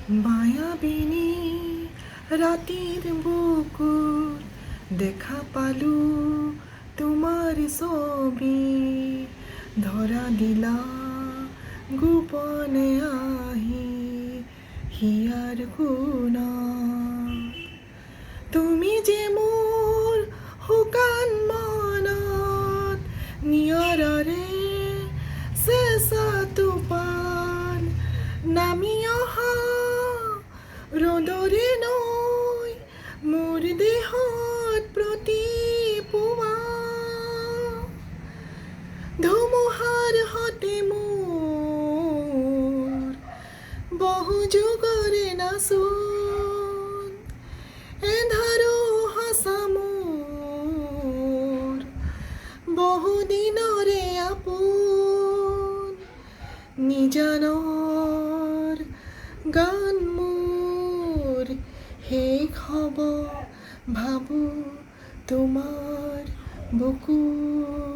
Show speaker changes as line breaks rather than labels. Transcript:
মায়াবিনী রাতির বুকুর দেখা পালু তোমার ছবি ধরা দিলা গোপনে আহি হিয়ার কোনা তুমি যে মোৰ শুকান মনত নিয়ৰৰে চেঁচা টোপাল নামি অহা ৰ'দৰে নৈ মোৰ দেহত প্ৰতিপুৱা ধুমুহাৰ সতে মোৰ বহু যুগৰে নাচোন এন্ধাৰো সঁচা মোৰ বহুদিনৰে আপোন নিজানৰ গান মোৰ শেষ হ'ব ভাবোঁ তোমাৰ বুকুত